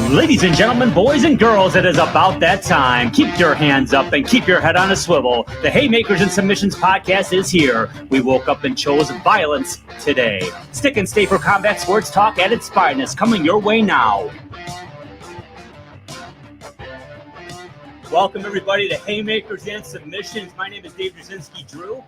Ladies and gentlemen, boys and girls, it is about that time. Keep your hands up and keep your head on a swivel. The Haymakers and Submissions Podcast is here. We woke up and chose violence today. Stick and stay for combat sports talk at its finest, coming your way now. Welcome, everybody, to Haymakers and Submissions. My name is Dave Drzinski Drew.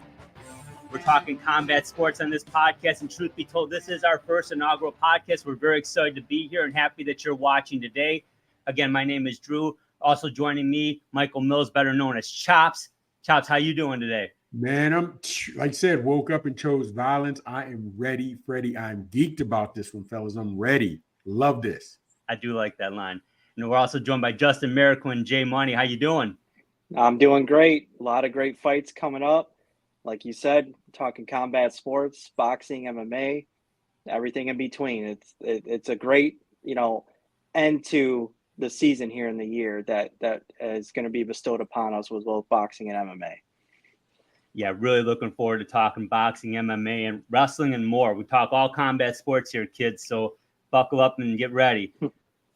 We're talking combat sports on this podcast, and truth be told, this is our first inaugural podcast. We're very excited to be here and happy that you're watching today. Again, my name is Drew. Also joining me, Michael Mills, better known as Chops. Chops, how you doing today? Man, I'm, like I said, woke up and chose violence. I am ready, Freddie. I'm geeked about this one, fellas. I'm ready. Love this. I do like that line. And we're also joined by Justin Miracle and Jay Money. How you doing? I'm doing great. A lot of great fights coming up. Like you said, talking combat sports, boxing, MMA, everything in between. It's a great, end to the season here in the year that is going to be bestowed upon us with both boxing and MMA. Yeah, really looking forward to talking boxing, MMA, and wrestling and more. We talk all combat sports here, kids, so buckle up and get ready.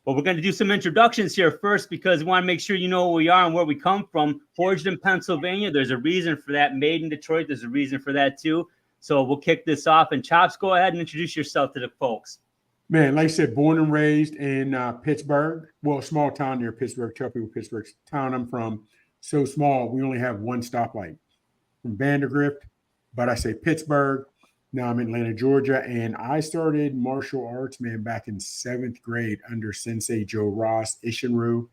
But we're going to do some introductions here first because we want to make sure you know who we are and where we come from. Forged in Pennsylvania. There's a reason for that. Made in Detroit. There's a reason for that, too. So we'll kick this off. And Chops, go ahead and introduce yourself to the folks. Man, like I said, born and raised in Pittsburgh. Well, a small town near Pittsburgh. Tell people Pittsburgh's town I'm from. So small, we only have one stoplight from Vandergrift. But I say Pittsburgh. Now I'm in Atlanta, Georgia, and I started martial arts, man, back in 7th grade under Sensei Joe Ross Isshinryu.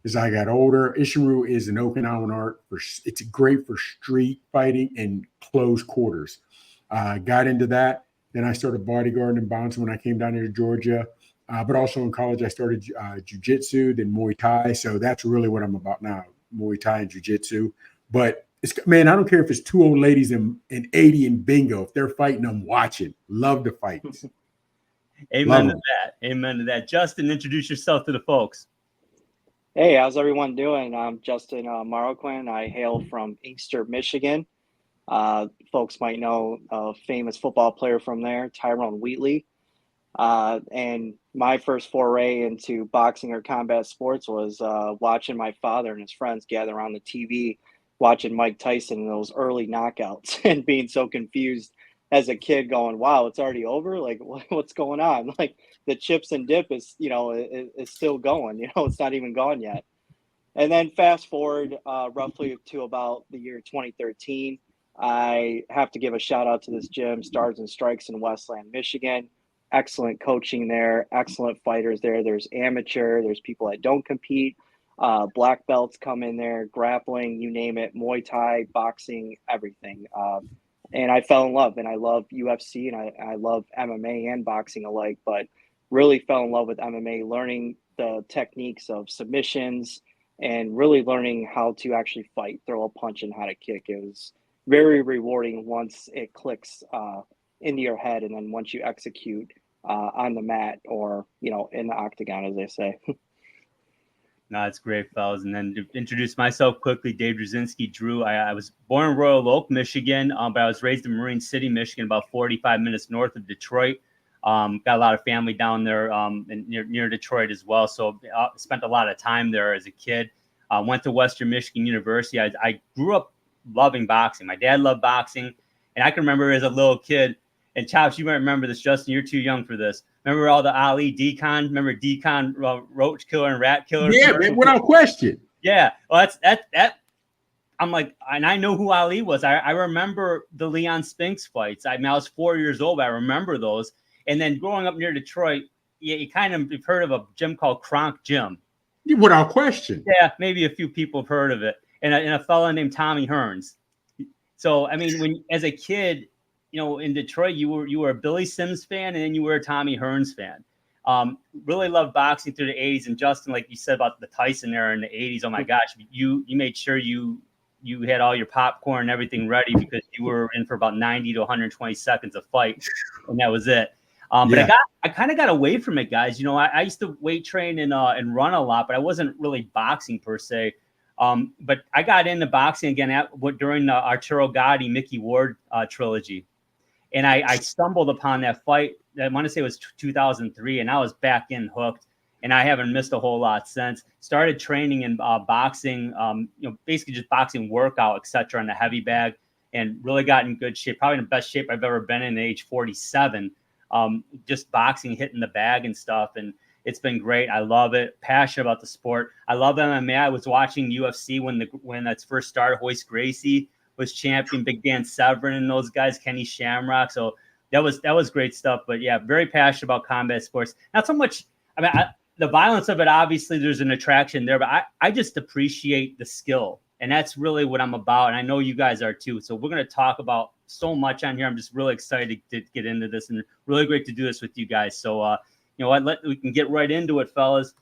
As I got older, Isshinryu is an Okinawan art. It's great for street fighting and close quarters. Got into that. Then I started bodyguarding and bouncing when I came down here to Georgia. But also in college, I started jiu-jitsu, then Muay Thai. So that's really what I'm about now, Muay Thai and jiu-jitsu. But man, I don't care if it's two old ladies and 80 in bingo. If they're fighting, I'm watching. Love the fights. Amen to that. Amen to that. Justin, introduce yourself to the folks. Hey, how's everyone doing? I'm Justin Marroquin. I hail from Inkster, Michigan. Folks might know a famous football player from there, Tyrone Wheatley. And my first foray into boxing or combat sports was watching my father and his friends gather around the TV, watching Mike Tyson in those early knockouts and being so confused as a kid going, wow, it's already over. Like what's going on? Like the chips and dip is, is still going, it's not even gone yet. And then fast forward roughly to about the year 2013, I have to give a shout out to this gym, Stars and Strikes in Westland, Michigan. Excellent coaching there, excellent fighters there. There's amateur, there's people that don't compete. Black belts come in there, grappling, you name it, Muay Thai, boxing, everything. And I fell in love, and I love UFC, and I love MMA and boxing alike, but really fell in love with MMA, learning the techniques of submissions and really learning how to actually fight, throw a punch, and how to kick. It was very rewarding once it clicks into your head, and then once you execute on the mat or, in the octagon, as they say. No, it's great, fellas. And then to introduce myself quickly, Dave Drzinski Drew. I was born in Royal Oak, Michigan, but I was raised in Marine City, Michigan, about 45 minutes north of Detroit. Got a lot of family down there near Detroit as well. So I spent a lot of time there as a kid. Went to Western Michigan University. I grew up loving boxing. My dad loved boxing. And I can remember as a little kid, and Chops, you might remember this, Justin, you're too young for this. Remember all the Ali Decon? Remember Decon, Roach Killer and Rat Killer? Yeah, man, without question. Yeah. Well, that. I'm like, and I know who Ali was. I remember the Leon Spinks fights. I was 4 years old. But I remember those. And then growing up near Detroit, you've heard of a gym called Kronk Gym. Without question. Yeah, maybe a few people have heard of it. And a fella named Tommy Hearns. So, I mean, when as a kid, in Detroit, you were a Billy Sims fan, and then you were a Tommy Hearns fan. Really loved boxing through the 80s. And Justin, like you said about the Tyson era in the 80s, oh my gosh, you made sure you had all your popcorn and everything ready because you were in for about 90 to 120 seconds of fight, and that was it. But I kind of got away from it, guys. I used to weight train and run a lot, but I wasn't really boxing per se. But I got into boxing again during the Arturo Gatti, Mickey Ward trilogy. And I stumbled upon that fight. I want to say it was 2003, and I was back in hooked. and I haven't missed a whole lot since. Started training in boxing, basically just boxing workout, etc. in the heavy bag, and really got in good shape. Probably in the best shape I've ever been in at age 47. Just boxing, hitting the bag and stuff, and it's been great. I love it. Passionate about the sport. I love MMA. I was watching UFC when that's first started. Hoist Gracie was champion, Big Dan Severn and those guys, Kenny Shamrock. So that was great stuff. But yeah, very passionate about combat sports. Not so much. I mean, the violence of it, obviously, there's an attraction there, but I just appreciate the skill, and that's really what I'm about. And I know you guys are too. So we're going to talk about so much on here. I'm just really excited to get into this, and really great to do this with you guys. So you know what? We can get right into it, fellas,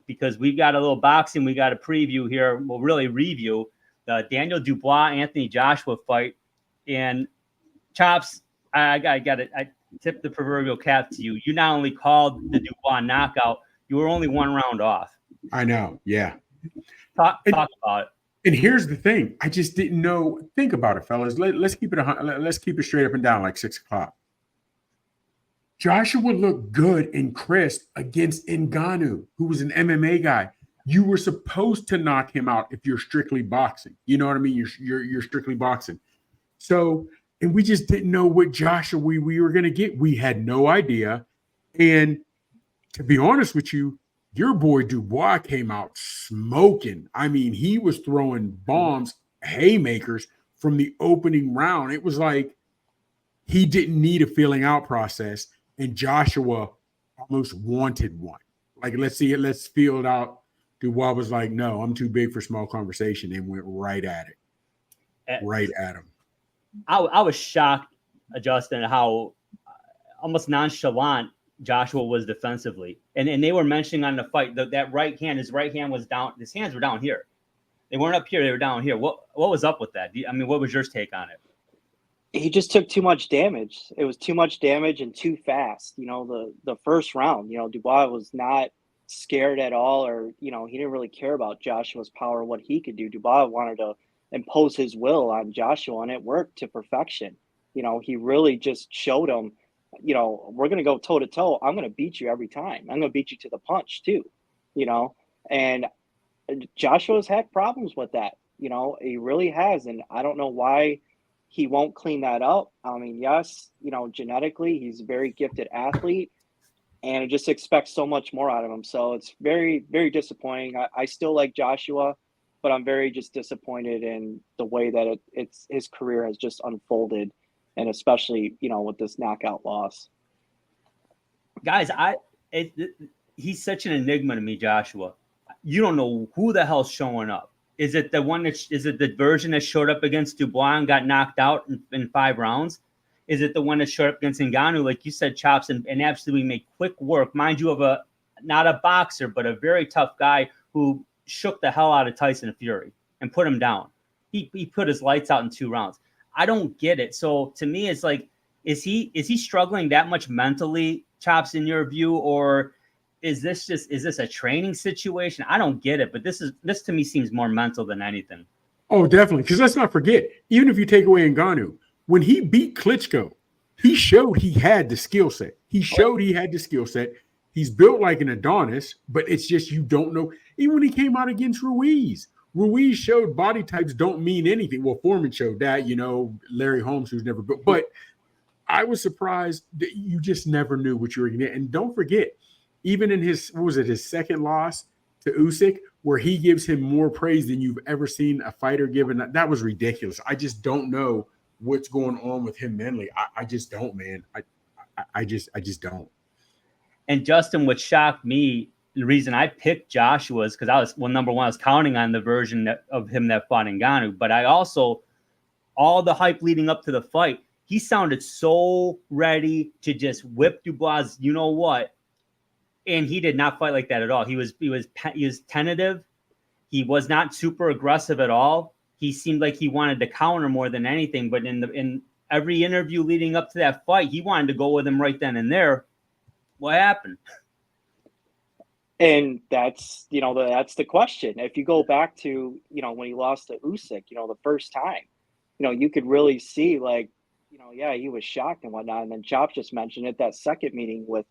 because we've got a little boxing. We got a preview here. We'll really review the Daniel Dubois Anthony Joshua fight. And Chops, I got it. I tip the proverbial cap to you. You not only called the Dubois knockout, you were only one round off. I know. Yeah. Talk about it. And here's the thing. I just didn't know. Think about it, fellas. Let's keep it straight up and down like 6 o'clock. Joshua looked good and crisp against Ngannou, who was an MMA guy. You were supposed to knock him out if you're strictly boxing. You know what I mean? You're strictly boxing. So, and we just didn't know what Joshua we were going to get. We had no idea. And to be honest with you, your boy Dubois came out smoking. I mean, he was throwing bombs, haymakers from the opening round. It was like he didn't need a feeling out process, and Joshua almost wanted one. Like, let's see it, let's feel it out. Dubois was like, no, I'm too big for small conversation, and went right at it. Right at him. I was shocked, Justin, how almost nonchalant Joshua was defensively. And they were mentioning on the fight that right hand, his right hand was down. His hands were down here. They weren't up here. They were down here. What was up with that? I mean, what was your take on it? He just took too much damage. It was too much damage and too fast. You know, the first round, you know, Dubois was not scared at all, or, you know, he didn't really care about Joshua's power, what he could do. Dubois wanted to impose his will on Joshua, and it worked to perfection. You know, he really just showed him, you know, we're going to go toe to toe. I'm going to beat you every time. I'm going to beat you to the punch too, you know, and Joshua's had problems with that. You know, he really has. And I don't know why he won't clean that up. I mean, yes, you know, genetically, he's a very gifted athlete, and I just expect so much more out of him. So it's very, very disappointing. I still like Joshua, but I'm very just disappointed in the way that his career has just unfolded, and especially, you know, with this knockout loss. Guys, he's such an enigma to me, Joshua. You don't know who the hell's showing up. Is it the version that showed up against Dubois and got knocked out in 5 rounds? Is it the one that showed up against Ngannou, like you said, Chops, and absolutely made quick work? Mind you, of not a boxer, but a very tough guy who shook the hell out of Tyson Fury and put him down. He put his lights out in 2 rounds. I don't get it. So to me, it's like, is he struggling that much mentally, Chops, in your view, or is this a training situation? I don't get it, but this to me seems more mental than anything. Oh, definitely. Because let's not forget, even if you take away Ngannou, when he beat Klitschko, he showed he had the skill set. He's built like an Adonis, but it's just, you don't know. Even when he came out against Ruiz showed body types don't mean anything. Well, Foreman showed that, you know, Larry Holmes, who's never built. But I was surprised that you just never knew what you were going to get. And don't forget, even in his second loss to Usyk, where he gives him more praise than you've ever seen a fighter given, that was ridiculous. I just don't know what's going on with him mentally. I just don't, man. I just don't. And Justin, what shocked me, the reason I picked Joshua is because number one, I was counting on the version of him that fought Ngannou, but I also, all the hype leading up to the fight, he sounded so ready to just whip Dubois, you know what? And he did not fight like that at all. He was tentative. He was not super aggressive at all. He seemed like he wanted to counter more than anything. But in every interview leading up to that fight, he wanted to go with him right then and there. What happened? And that's the question. If you go back to, you know, when he lost to Usyk, you know, the first time, you know, you could really see, like, you know, yeah, he was shocked and whatnot. And then Chop just mentioned it, that second meeting with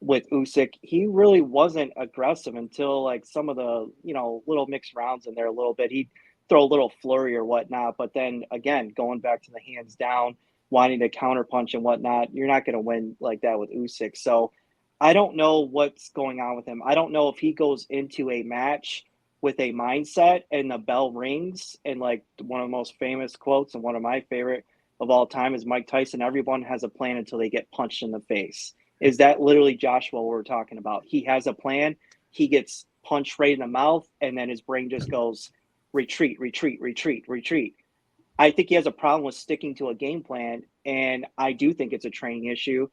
with Usyk, he really wasn't aggressive until like some of the, little mixed rounds in there a little bit. He'd throw a little flurry or whatnot. But then again, going back to the hands down, wanting to counterpunch and whatnot, you're not going to win like that with Usyk. So I don't know what's going on with him. I don't know if he goes into a match with a mindset and the bell rings, and like one of the most famous quotes and one of my favorite of all time is Mike Tyson, everyone has a plan until they get punched in the face. Is that literally Joshua we're talking about? He has a plan, he gets punched right in the mouth, and then his brain just goes retreat, retreat, retreat, retreat. I think he has a problem with sticking to a game plan, and I do think it's a training issue.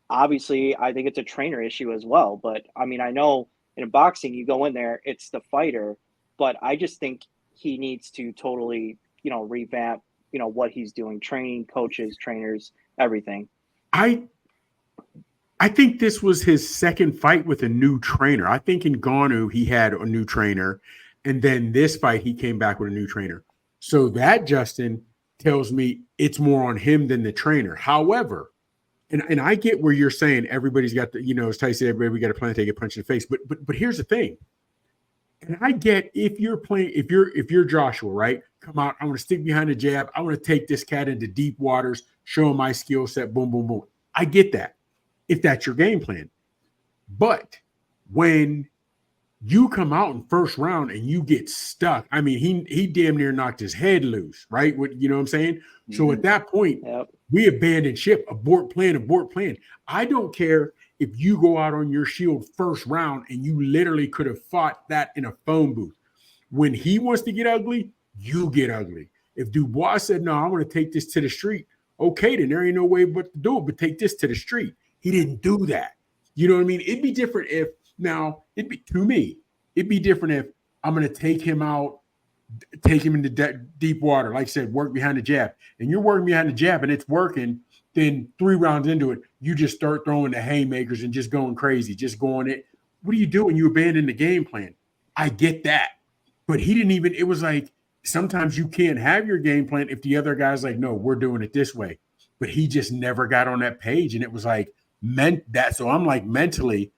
Obviously, I think it's a trainer issue as well. But I mean, I know in boxing, you go in there, it's the fighter. But I just think he needs to totally, revamp, what he's doing, training, coaches, trainers, everything. I think this was his second fight with a new trainer. I think in Ngannou, he had a new trainer. And then this fight, he came back with a new trainer. So that, Justin, tells me it's more on him than the trainer. However, and I get where you're saying everybody's got the, as Ty said, everybody, we got a plan to take a punch in the face. But here's the thing. And I get if you're Joshua, right? Come out, I want to stick behind the jab. I want to take this cat into deep waters, show him my skill set, boom, boom, boom. I get that if that's your game plan. But when you come out in first round and you get stuck, I mean, he damn near knocked his head loose, right? You know what I'm saying? Mm-hmm. So at that point, we abandon ship, abort plan. I don't care if you go out on your shield first round and you literally could have fought that in a phone booth. When he wants to get ugly, you get ugly. If Dubois said, no, I want to take this to the street, okay, then there ain't no way but to do it, but take this to the street. He didn't do that. You know what I mean? It'd be different if, it'd be different if I'm going to take him out, take him into deep water, like I said, work behind the jab. And you're working behind the jab and it's working. Then 3 rounds into it, you just start throwing the haymakers and just going crazy, just going it. What are you doing? You abandon the game plan. I get that. But he didn't even, it was like, sometimes you can't have your game plan if the other guy's like, no, we're doing it this way. But he just never got on that page. And it was like, so I'm like, mentally,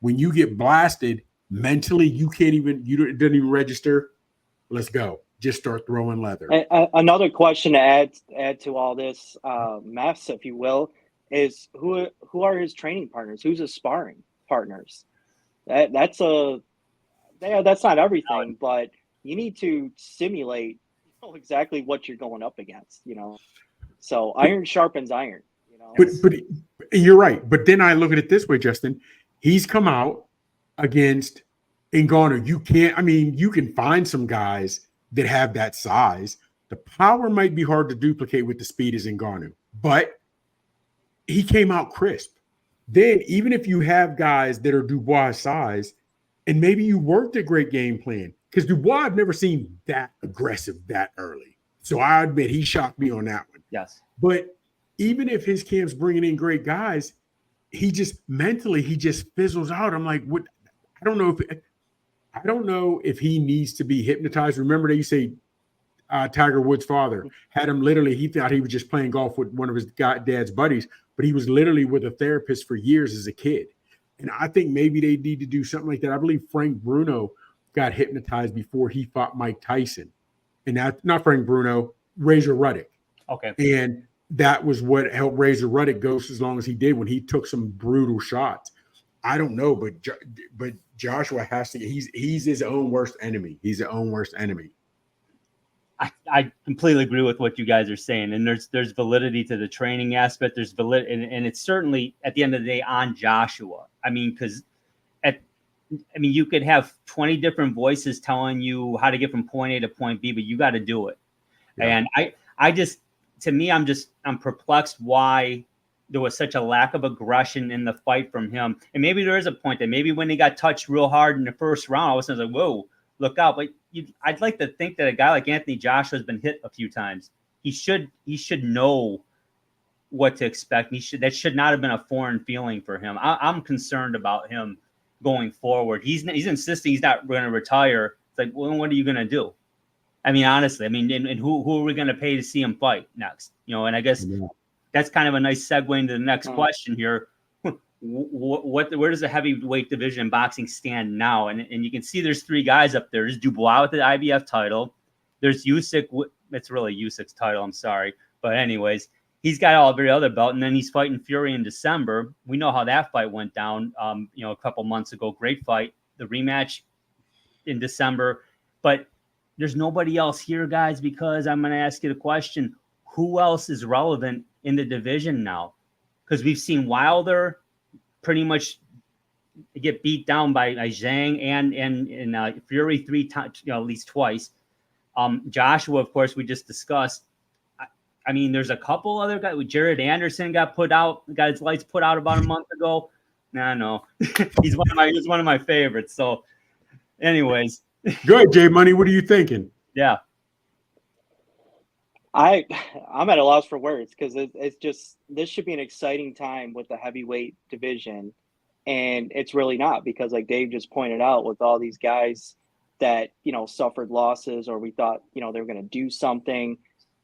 when you get blasted, mentally, it doesn't even register. Let's go. Just start throwing leather. Another question to add to all this mess, if you will, is who are his training partners? Who's his sparring partners? That's not everything, but you need to simulate exactly what you're going up against, So iron sharpens iron. But you're right. But then I look at it this way, Justin. He's come out against Ngannou. You can find some guys that have that size. The power might be hard to duplicate with the speed as Ngannou, but he came out crisp. Then even if you have guys that are Dubois size, and maybe you worked a great game plan, because Dubois, I've never seen that aggressive that early. So I admit he shocked me on that one. Yes. But even if his camp's bringing in great guys, he just fizzles out. I'm like, what? I don't know if he needs to be hypnotized. Remember that you say Tiger Woods' father had him literally, he thought he was just playing golf with one of his dad's buddies, but he was literally with a therapist for years as a kid. And I think maybe they need to do something like that. I believe Frank Bruno got hypnotized before he fought Mike Tyson. And not Frank Bruno, Razor Ruddock. Okay. And that was what helped Razor Ruddock go as long as he did when he took some brutal shots. I don't know, but Joshua has to. He's his own worst enemy. He's his own worst enemy. I completely agree with what you guys are saying, and there's validity to the training aspect. There's validity, and it's certainly at the end of the day on Joshua. I mean, because you could have 20 different voices telling you how to get from point A to point B, but you got to do it. Yeah. And I'm perplexed why there was such a lack of aggression in the fight from him. And maybe there is a point that maybe when he got touched real hard in the first round, I was like, whoa, look out. But I'd like to think that a guy like Anthony Joshua has been hit a few times. He should know what to expect. That should not have been a foreign feeling for him. I'm concerned about him going forward. He's insisting he's not going to retire. It's like, well, what are you going to do? I mean, honestly, and who are we going to pay to see him fight next? And I guess that's kind of a nice segue into the next question here. where does the heavyweight division in boxing stand now? And you can see there's 3 guys up there. There's Dubois with the IBF title. There's Usyk. It's really Usyk's title. I'm sorry. But anyways, he's got every other belt. And then he's fighting Fury in December. We know how that fight went down, a couple months ago. Great fight. The rematch in December. But there's nobody else here, guys, because I'm going to ask you the question. Who else is relevant in the division now? Because we've seen Wilder pretty much get beat down by Zhang and Fury 3 times, at least twice. Joshua, of course, we just discussed. I mean, there's a couple other guys. Jared Anderson got his lights put out about a month ago. No, he's one of my favorites. So, anyways, go ahead, Jay Money. What are you thinking? Yeah. I'm at a loss for words because it's just, this should be an exciting time with the heavyweight division, and it's really not, because like Dave just pointed out, with all these guys that suffered losses, or we thought they were going to do something,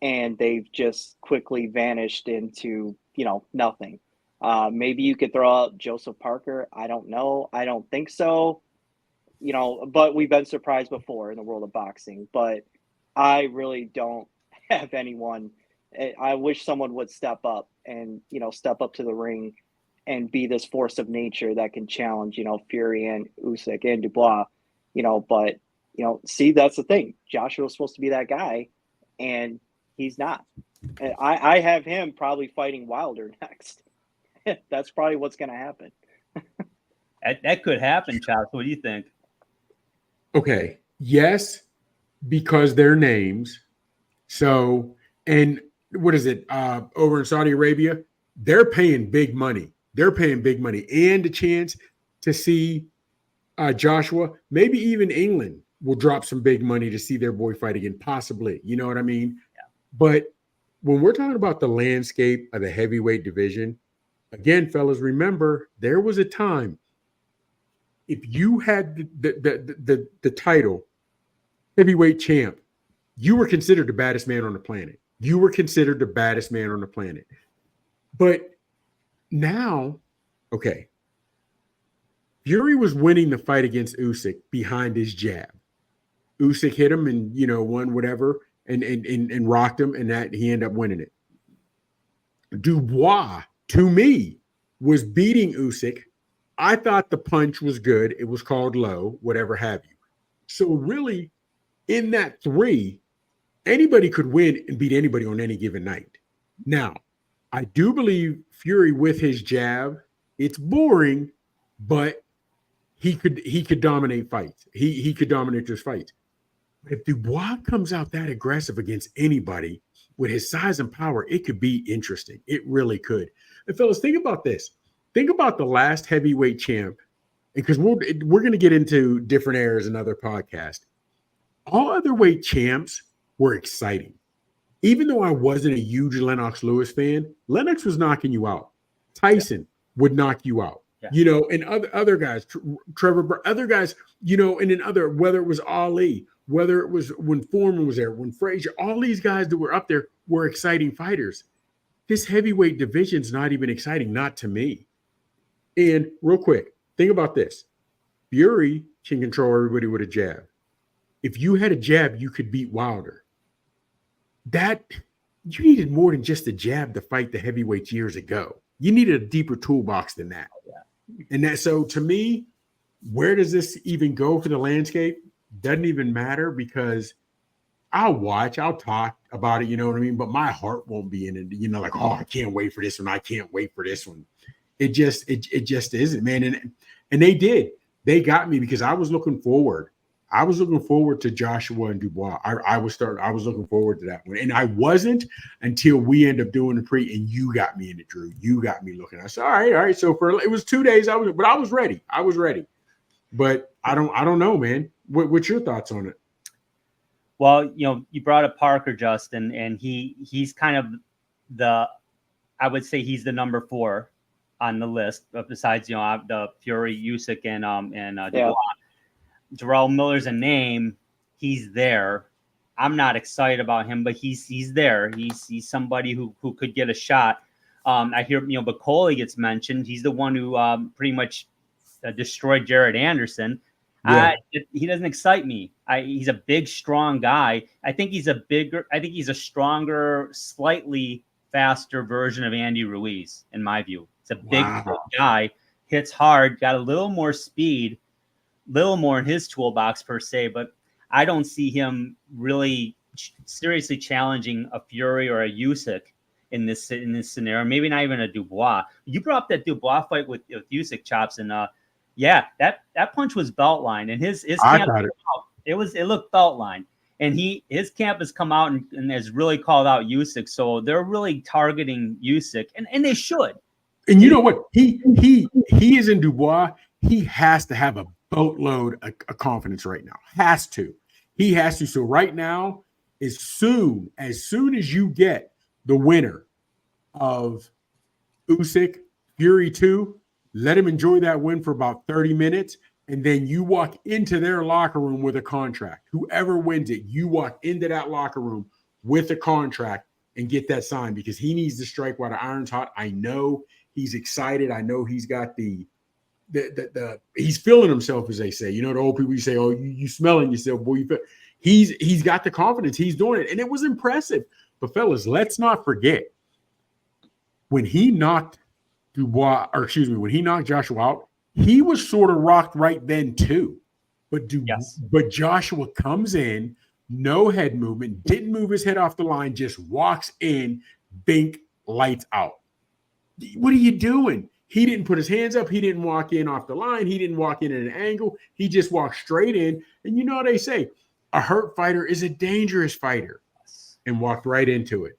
and they've just quickly vanished into nothing. Maybe you could throw out Joseph Parker. I don't know. I don't think so. But we've been surprised before in the world of boxing. But I really don't have anyone. I wish someone would step up and step up to the ring and be this force of nature that can challenge Fury and Usyk and Dubois. But see, that's the thing. Joshua's supposed to be that guy, and he's not. And I have him probably fighting Wilder next. That's probably what's going to happen. That could happen, Chops. What do you think? Okay. Yes, because they're names. So, and what is it? Over in Saudi Arabia, they're paying big money. They're paying big money, and a chance to see Joshua. Maybe even England will drop some big money to see their boy fight again, possibly. You know what I mean? Yeah. But when we're talking about the landscape of the heavyweight division, again, fellas, remember there was a time, if you had the title heavyweight champ, you were considered the baddest man on the planet. You were considered the baddest man on the planet. But now, okay, Fury was winning the fight against Usyk behind his jab. Usyk hit him and won whatever and rocked him, and that he ended up winning it. Dubois, to me, was beating Usyk. I thought the punch was good. It was called low, whatever have you. So really, in that 3, anybody could win and beat anybody on any given night. Now, I do believe Fury with his jab, it's boring, but he could dominate fights. He could dominate those fights. If Dubois comes out that aggressive against anybody with his size and power, it could be interesting. It really could. And fellas, think about this. Think about the last heavyweight champ, because we're going to get into different eras in other podcasts. All other weight champs were exciting. Even though I wasn't a huge Lennox Lewis fan, Lennox was knocking you out. Tyson would knock you out. Yeah. And other guys, Trevor, other guys, and in other, whether it was Ali, whether it was when Foreman was there, when Frazier, all these guys that were up there were exciting fighters. This heavyweight division's not even exciting, not to me. And real quick, think about this. Fury can control everybody with a jab. If you had a jab, you could beat Wilder. That, you needed more than just a jab to fight the heavyweights years ago. You needed a deeper toolbox than that. Yeah. And that, so to me, where does this even go for the landscape? Doesn't even matter, because I'll watch, I'll talk about it, you know what I mean? But my heart won't be in it, like, oh, I can't wait for this one. I can't wait for this one. It just isn't, man. And they got me, because I was looking forward. I was looking forward to Joshua and Dubois. I was looking forward to that one. And I wasn't until we end up doing the pre, and you got me into Drew. You got me looking. I said, all right. So it was 2 days. I was ready. But I don't know, man. What's your thoughts on it? Well, you brought up Parker, Justin, and he's kind of I would say he's the number 4 on the list, besides the Fury, Usyk, and Dubois. Yeah. Jarrell Miller's a name. He's there. I'm not excited about him, but he's there. He's somebody who could get a shot. I hear, Bacoli gets mentioned. He's the one who pretty much destroyed Jared Anderson. Yeah. He doesn't excite me. He's a big, strong guy. I think he's a stronger, slightly faster version of Andy Ruiz, in my view. It's a big guy, hits hard, got a little more speed, little more in his toolbox per se, but I don't see him really seriously challenging a Fury or a Usyk in this scenario. Maybe not even a Dubois. You brought up that Dubois fight with Usyk, Chops, and that punch was belt line, and his camp, it looked belt line, and his camp has come out and has really called out Usyk, so they're really targeting Usyk, and they should. And you know what? He is in Dubois. He has to have a boatload of confidence right now. He has to. So right now, as soon as you get the winner of Usyk Fury 2, let him enjoy that win for about 30 minutes, and then you walk into their locker room with a contract. Whoever wins it, you walk into that locker room with a contract and get that signed, because he needs to strike while the iron's hot. I know he's excited. I know he's got the he's feeling himself, as they say. The old people, you say, "Oh, you smelling yourself, boy." He's got the confidence. He's doing it, and it was impressive. But fellas, let's not forget when he knocked Joshua out, he was sort of rocked right then too. But Joshua comes in, no head movement, didn't move his head off the line, just walks in, bink, lights out. What are you doing? He didn't put his hands up. He didn't walk in off the line. He didn't walk in at an angle. He just walked straight in. And you know what they say? A hurt fighter is a dangerous fighter. And walked right into it.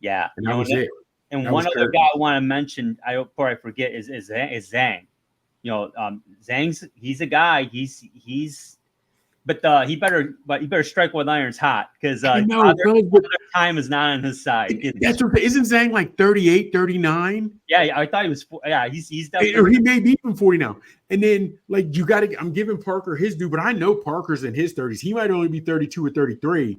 Yeah. And that was it. And one other guy I want to mention, before I forget, is Zhang. Zhang's, he's a guy. But he better strike while the iron's hot, because time is not on his side. Isn't Zhang like 38, 39? Yeah, I thought he was. Yeah, he's definitely. Or he may be even 40 now. And then I'm giving Parker his due, but I know Parker's in his 30s. He might only be 32 or 33.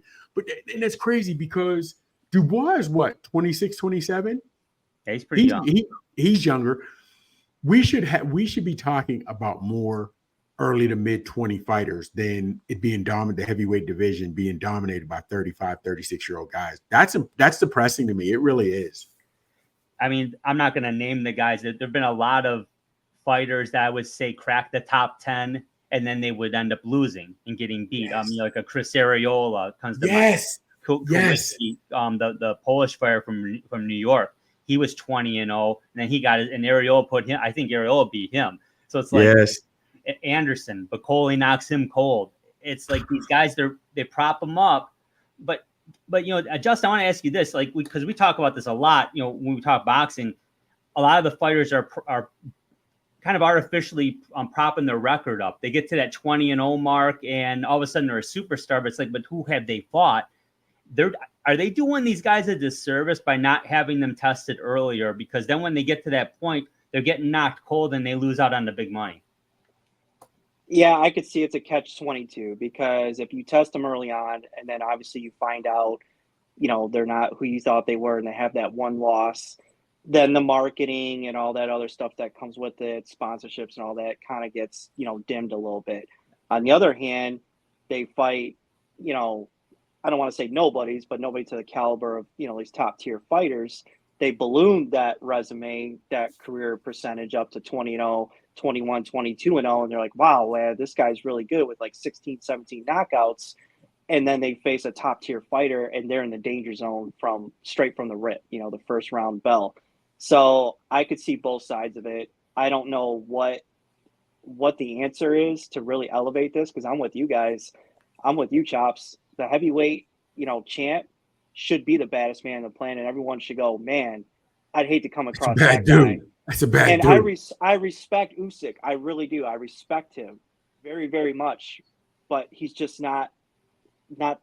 And that's crazy, because Dubois is what, 26, 27? Yeah, he's pretty young. He's younger. We should be talking about more early to mid 20 fighters than it being the heavyweight division being dominated by 35, 36-year-old guys. That's depressing to me. It really is. I mean, I'm not going to name the guys. There've been a lot of fighters that I would say crack the top 10, and then they would end up losing and getting beat. Yes. Like a Chris Arreola comes to mind. Yes. The Polish fighter from New York. He was 20-0, and then he got it, and Arreola I think Arreola beat him. So it's like, yes. Anderson, Bacoli knocks him cold. It's like these guys, they prop him up. But Justin, I want to ask you this, because we talk about this a lot, when we talk boxing, a lot of the fighters are kind of artificially propping their record up. They get to that 20-0 mark, and all of a sudden they're a superstar, but it's like, but who have they fought? Are they doing these guys a disservice by not having them tested earlier? Because then when they get to that point, they're getting knocked cold and they lose out on the big money. Yeah, I could see it's a catch-22, because if you test them early on and then obviously you find out, they're not who you thought they were and they have that one loss, then the marketing and all that other stuff that comes with it, sponsorships and all that, kind of gets, dimmed a little bit. On the other hand, they fight, I don't want to say nobodies, but nobody to the caliber of, these top-tier fighters. They ballooned that resume, that career percentage up to 20-0. 21, 22-0, and they're like, wow, man, this guy's really good with like 16, 17 knockouts. And then they face a top tier fighter and they're in the danger zone straight from the rip, the first round bell. So I could see both sides of it. I don't know what the answer is to really elevate this, because I'm with you guys. I'm with you, Chops. The heavyweight, champ should be the baddest man on the planet. Everyone should go, man, I'd hate to come across that guy. That's a bad dude. And I respect Usyk. I really do. I respect him very, very much. But he's just not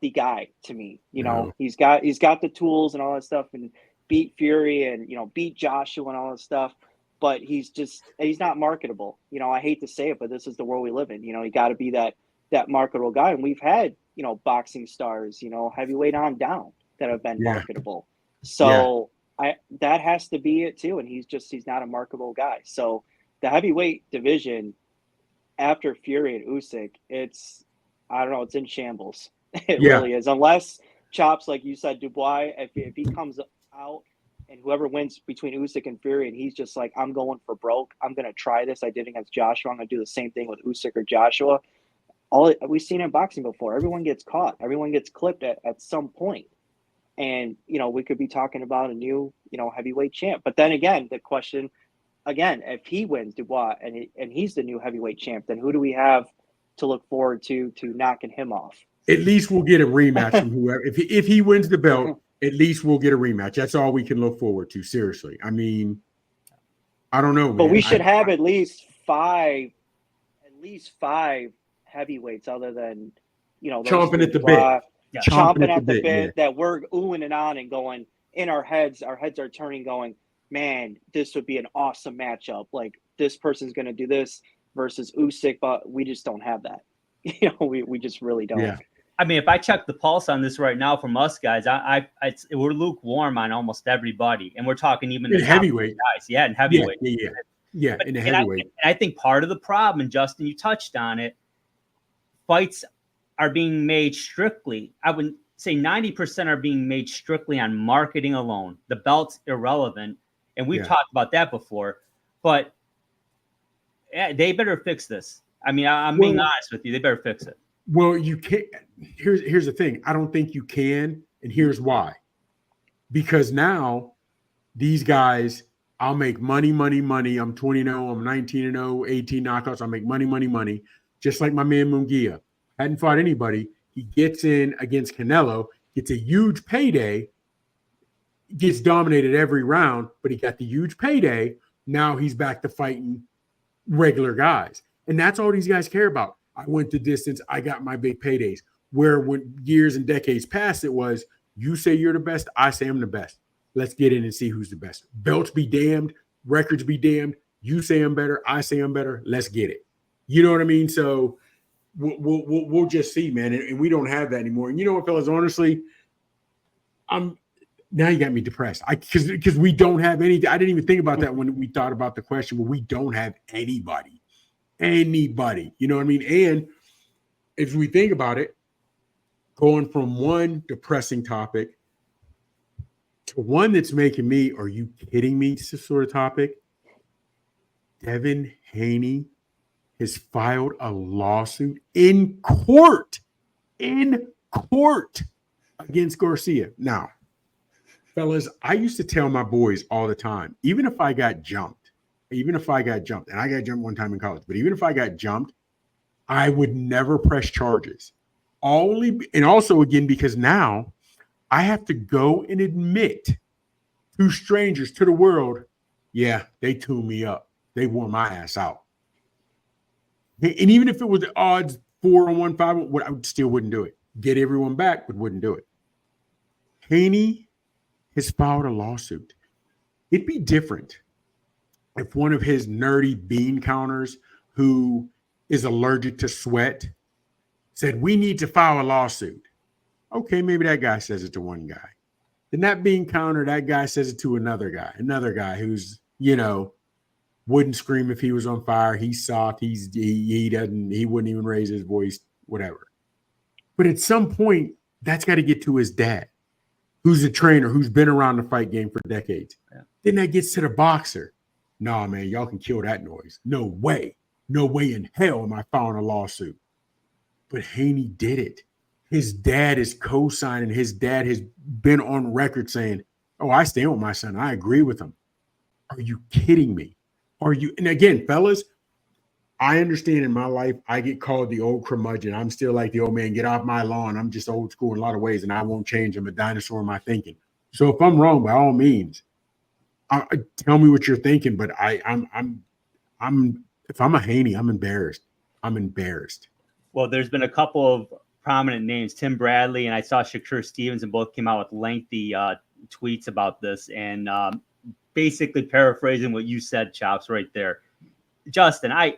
the guy to me. No. He's got the tools and all that stuff, and beat Fury and beat Joshua and all that stuff. But he's not marketable. I hate to say it, but this is the world we live in. You got to be that marketable guy. And we've had boxing stars, heavyweight on down, that have been marketable. So that has to be it too. And he's not a marketable guy. So the heavyweight division after Fury and Usyk, it's in shambles. It really is. Unless chops, like you said, Dubois, if he comes out and whoever wins between Usyk and Fury, and he's just like, I'm going for broke. I'm going to try this. I did against Joshua. I'm going to do the same thing with Usyk or Joshua. We've seen in boxing before. Everyone gets caught. Everyone gets clipped at some point. And, we could be talking about a new, heavyweight champ. But then again, the question, if he wins Dubois and he's the new heavyweight champ, then who do we have to look forward to knocking him off? At least we'll get a rematch from whoever. If he wins the belt, at least we'll get a rematch. That's all we can look forward to. Seriously. I mean, I don't know, man. But we should have at least five heavyweights other than, chomping at the bit. Yeah. Chomping at the bit that we're oohing and on and going in our heads are turning going, man, this would be an awesome matchup. Like, this person's going to do this versus Usyk, but we just don't have that. We just really don't. Yeah. I mean, if I check the pulse on this right now from us guys, we're lukewarm on almost everybody, and we're talking even in heavyweight guys. Yeah, in heavyweight. Yeah. In the heavyweight. I think part of the problem, and Justin, you touched on it, fights are being made strictly. I would say 90% are being made strictly on marketing alone. The belt's irrelevant, and we've talked about that before. But they better fix this. I mean, I'm being honest with you. They better fix it. Well, you can't. Here's the thing. I don't think you can, and here's why. Because now these guys, I'll make money. I'm 20-0, I'm 19-0, 18 knockouts. I'll make money. Just like my man Munguia. Hadn't fought anybody. He gets in against Canelo, gets a huge payday, gets dominated every round, but he got the huge payday. Now he's back to fighting regular guys. And that's all these guys care about. I went the distance. I got my big paydays. Where when years and decades past, it was, you say you're the best, I say I'm the best. Let's get in and see who's the best. Belts be damned, records be damned. You say I'm better, I say I'm better. Let's get it. You know what I mean? So we'll just see, man. And we don't have that anymore. And you know what, fellas? Honestly, now you got me depressed. Because we don't have any. I didn't even think about that when we thought about the question, but we don't have anybody. You know what I mean? And if we think about it, going from one depressing topic to one that's making me, are you kidding me? Sort of topic. Devin Haney has filed a lawsuit in court against Garcia. Now, fellas, I used to tell my boys all the time, even if I got jumped, and I got jumped one time in college, but even if I got jumped, I would never press charges. And also, again, because now I have to go and admit to strangers, to the world, yeah, they tuned me up. They wore my ass out. And even if it was the odds 4-on-1, 5-on-1, I still wouldn't do it. Get everyone back, but wouldn't do it. Haney has filed a lawsuit. It'd be different if one of his nerdy bean counters who is allergic to sweat said, we need to file a lawsuit. Okay, maybe that guy says it to one guy. Then that bean counter, that guy says it to another guy who's, wouldn't scream if he was on fire. He's soft. He wouldn't even raise his voice, whatever. But at some point, that's got to get to his dad, who's a trainer, who's been around the fight game for decades. Yeah. Then that gets to the boxer. Nah, man, y'all can kill that noise. No way in hell am I filing a lawsuit. But Haney did it. His dad is co-signing. His dad has been on record saying, oh, I stand with my son. I agree with him. Are you kidding me? And again, fellas, I understand in my life, I get called the old curmudgeon. I'm still like the old man, get off my lawn. I'm just old school in a lot of ways, and I won't change. I'm a dinosaur in my thinking. So if I'm wrong, by all means, tell me what you're thinking. But I'm if I'm a Haney, I'm embarrassed. Well, there's been a couple of prominent names, Tim Bradley, and I saw Shakur Stevens, and both came out with lengthy tweets about this. And basically paraphrasing what you said, Chops, right there. Justin, I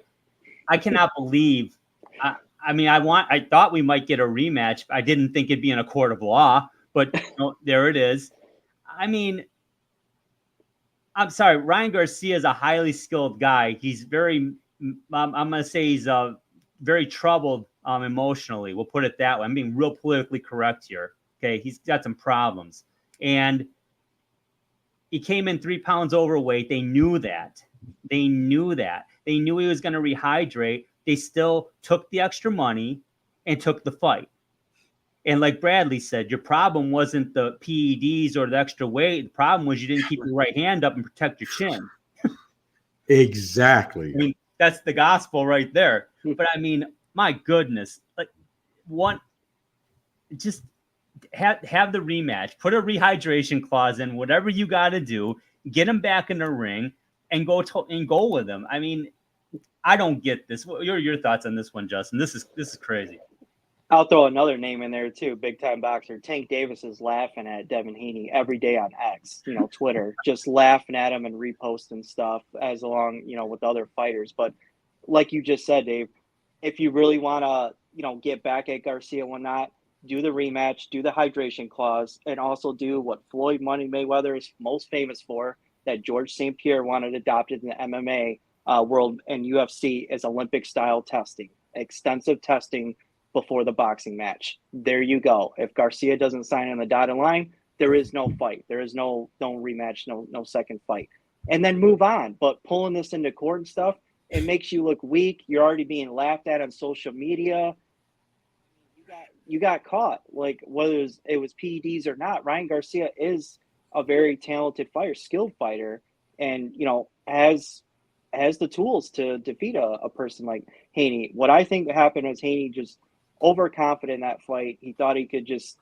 cannot believe. I thought we might get a rematch. I didn't think it'd be in a court of law, but there it is. I mean, I'm sorry, Ryan Garcia is a highly skilled guy. He's very, I'm going to say he's very troubled emotionally. We'll put it that way. I'm being real politically correct here. Okay, he's got some problems. And he came in 3 pounds overweight. They knew that. They knew he was going to rehydrate. They still took the extra money and took the fight. And like Bradley said, your problem wasn't the PEDs or the extra weight. The problem was you didn't keep your right hand up and protect your chin. Exactly. I mean, that's the gospel right there. But I mean, my goodness, like just have the rematch, put a rehydration clause in, whatever you got to do, get him back in the ring and go with him. I mean, I don't get this. What are your thoughts on this one, Justin? This is crazy. I'll throw another name in there too. Big time boxer Tank Davis is laughing at Devin Haney every day on X, Twitter, just laughing at him and reposting stuff as along, with other fighters. But like you just said, Dave, if you really want to, get back at Garcia and whatnot, do the rematch, do the hydration clause, and also do what Floyd Money Mayweather is most famous for, that George St. Pierre wanted adopted in the MMA world and UFC is Olympic style testing, extensive testing before the boxing match. There you go. If Garcia doesn't sign on the dotted line, there is no fight. There is no rematch, no second fight. And then move on. But pulling this into court and stuff, it makes you look weak. You're already being laughed at on social media. You got caught. Like whether it was PEDs or not, Ryan Garcia is a very talented fighter, skilled fighter, and has the tools to defeat a person like Haney. What I think happened was Haney just overconfident in that fight. He thought he could just,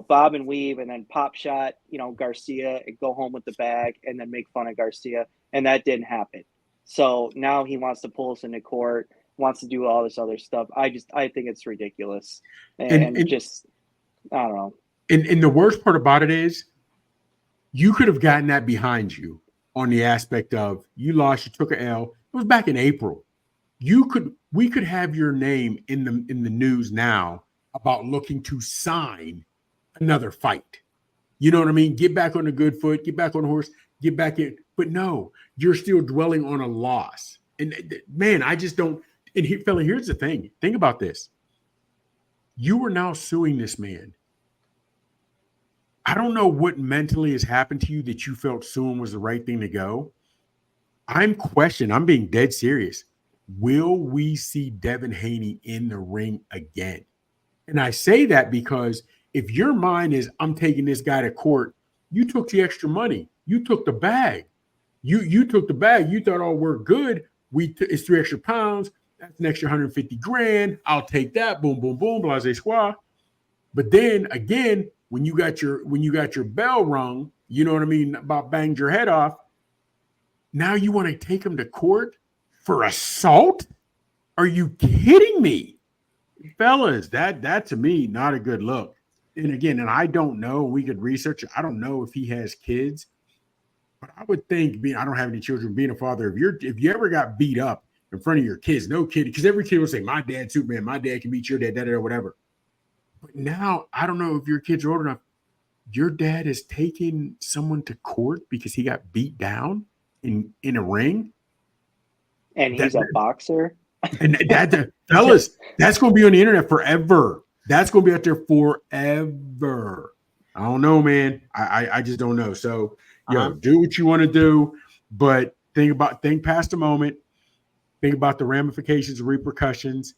bob and weave and then pop shot, Garcia and go home with the bag and then make fun of Garcia. And that didn't happen. So now he wants to pull us into court, wants to do all this other stuff. I think it's ridiculous. And just, I don't know. And the worst part about it is you could have gotten that behind you on the aspect of you lost, you took an L. It was back in April. We could have your name in the news now about looking to sign another fight. You know what I mean? Get back on the good foot, get back on the horse, get back in. But no, you're still dwelling on a loss. And man, I just don't. And here's the thing. Think about this. You are now suing this man. I don't know what mentally has happened to you that you felt suing was the right thing to go. I'm being dead serious. Will we see Devin Haney in the ring again? And I say that because if your mind is, I'm taking this guy to court, you took the extra money. You took the bag. You took the bag. You thought, oh, we're good. It's 3 extra pounds. That's an extra 150 grand. I'll take that. Boom, boom, boom. Blase squaw. But then again, when you got your bell rung, you know what I mean, about banged your head off. Now you want to take him to court for assault? Are you kidding me? Fellas, that to me, not a good look. And again, and I don't know, we could research it. I don't know if he has kids, but I would think I don't have any children, being a father, if you ever got beat up in front of your kids, no kid, because every kid will say, my dad's Superman, my dad can beat your dad, or whatever. But now I don't know if your kids are old enough. Your dad is taking someone to court because he got beat down in a ring. And he's a boxer. And fellas, that's going to be on the internet forever. That's going to be out there forever. I don't know, man. I just don't know. So, do what you want to do, but think past the moment. Think about the ramifications and repercussions.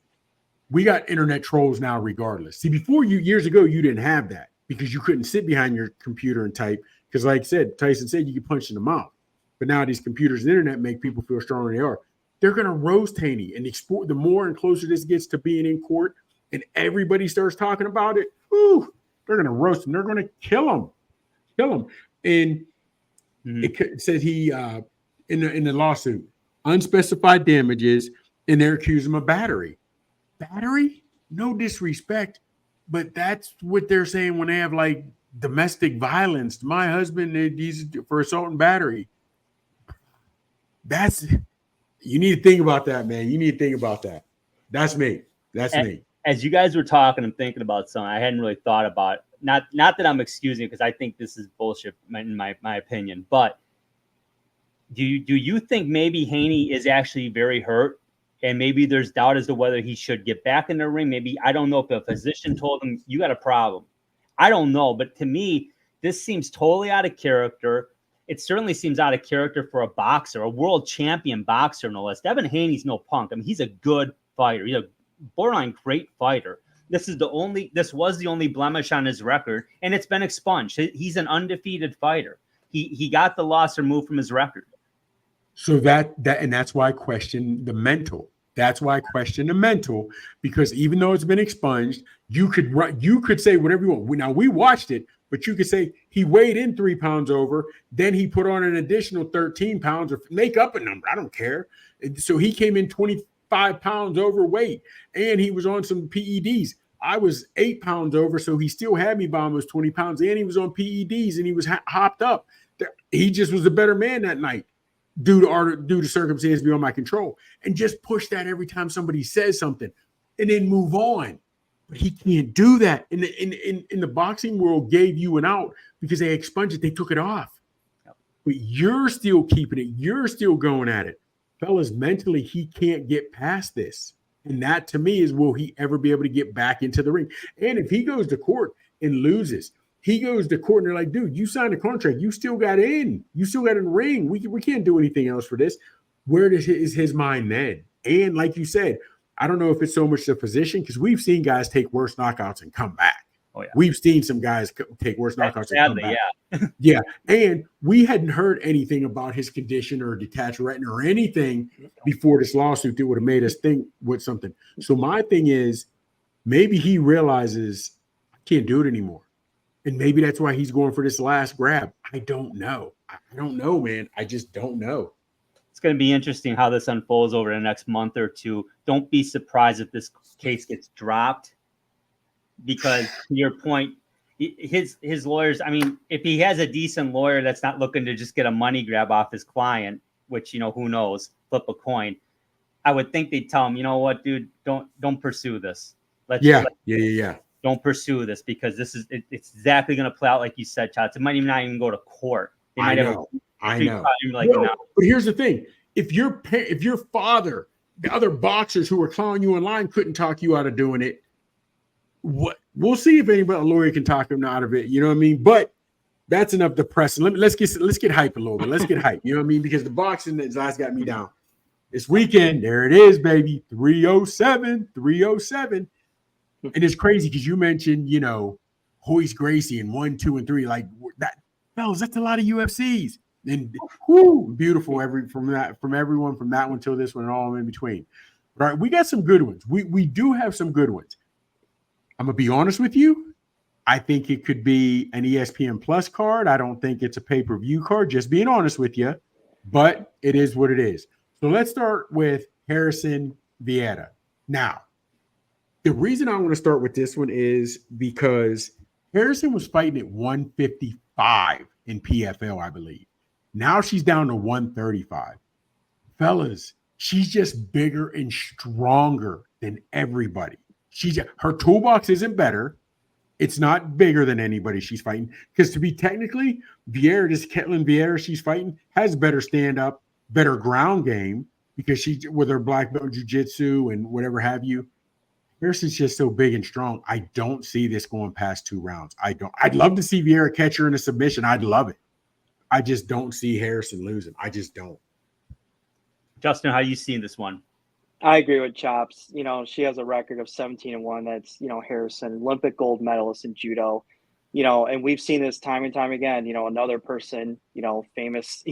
We got internet trolls now regardless. See, years ago, you didn't have that because you couldn't sit behind your computer and type. Because like Tyson said, you get punched in the mouth. But now these computers and internet make people feel stronger than they are. They're going to roast Haney and export. The more and closer this gets to being in court and everybody starts talking about it, they're going to roast him. They're going to kill him. And it said he, in the lawsuit, unspecified damages, and they're accusing him of battery. Battery? No disrespect, but that's what they're saying when they have like domestic violence. My husband, he's for assault and battery. You need to think about that, man. You need to think about that. That's me. Me. As you guys were talking, I'm thinking about something I hadn't really thought about. Not that I'm excusing it because I think this is bullshit in my opinion, but Do you think maybe Haney is actually very hurt, and maybe there's doubt as to whether he should get back in the ring? Maybe, I don't know if a physician told him you got a problem. I don't know, but to me, this seems totally out of character. It certainly seems out of character for a boxer, a world champion boxer, no less. Devin Haney's no punk. I mean, he's a good fighter. He's a borderline great fighter. This was the only blemish on his record, and it's been expunged. He's an undefeated fighter. He got the loss removed from his record. So that's why I question the mental. That's why I question the mental, because even though it's been expunged, you could say whatever you want. Now, we watched it, but you could say he weighed in 3 pounds over, then he put on an additional 13 pounds, or make up a number. I don't care. So he came in 25 pounds overweight, and he was on some PEDs. I was 8 pounds over, so he still had me by almost 20 pounds, and he was on PEDs, and he was hopped up. He just was a better man that night, due to circumstances beyond my control, and just push that every time somebody says something, and then move on. But he can't do that. In the boxing world, gave you an out because they expunged it. They took it off. Yep. But you're still keeping it. You're still going at it. Fellas, mentally, he can't get past this. And that, to me, is, will he ever be able to get back into the ring? And if he goes to court and loses, he goes to court and they're like, dude, you signed a contract. You still got in. You still got in the ring. We can't do anything else for this. Where is his mind then? And like you said, I don't know if it's so much the position, because we've seen guys take worse knockouts and come back. Oh, yeah. We've seen some guys take worse knockouts and come back. Yeah. And we hadn't heard anything about his condition or detached retina or anything before this lawsuit that would have made us think with something. So my thing is, maybe he realizes I can't do it anymore. And maybe that's why he's going for this last grab. I don't know. I don't know, man. I just don't know. It's going to be interesting how this unfolds over the next month or two. Don't be surprised if this case gets dropped, because to your point, his lawyers, I mean, if he has a decent lawyer that's not looking to just get a money grab off his client, which, who knows, flip a coin, I would think they'd tell him, you know what, dude, don't pursue this. Yeah. Don't pursue this, because it's exactly going to play out like you said, Chad. It might even not even go to court. They might I know. But here's the thing: if your father, the other boxers who were calling you online, couldn't talk you out of doing it, we'll see if a lawyer can talk him out of it. You know what I mean? But that's enough depressing. Let's get hype a little bit. Let's get hype. You know what I mean? Because the boxing that's got me down. This weekend, there it is, baby. 307. And it's crazy because you mentioned, Royce Gracie and 1, 2, and 3. Like that, fellas, that's a lot of UFCs. And beautiful from everyone from that one till this one and all in between. All right, we got some good ones. We do have some good ones. I'm gonna be honest with you. I think it could be an ESPN Plus card. I don't think it's a pay-per-view card. Just being honest with you, but it is what it is. So let's start with Harrison Vieira. Now, the reason I want to start with this one is because Harrison was fighting at 155 in PFL, I believe. Now she's down to 135. Fellas, she's just bigger and stronger than everybody. Her toolbox isn't better. It's not bigger than anybody she's fighting. Because to be technically, Ketlen Vieira she's fighting has better stand-up, better ground game, because she, with her black belt jiu-jitsu and whatever have you. Harrison's just so big and strong. I don't see this going past 2 rounds. I don't. I'd love to see Vieira catch her in a submission. I'd love it. I just don't see Harrison losing. I just don't. Justin, how you seeing this one? I agree with Chops. She has a record of 17-1. That's, Harrison, Olympic gold medalist in judo. And we've seen this time and time again. Another person, famous,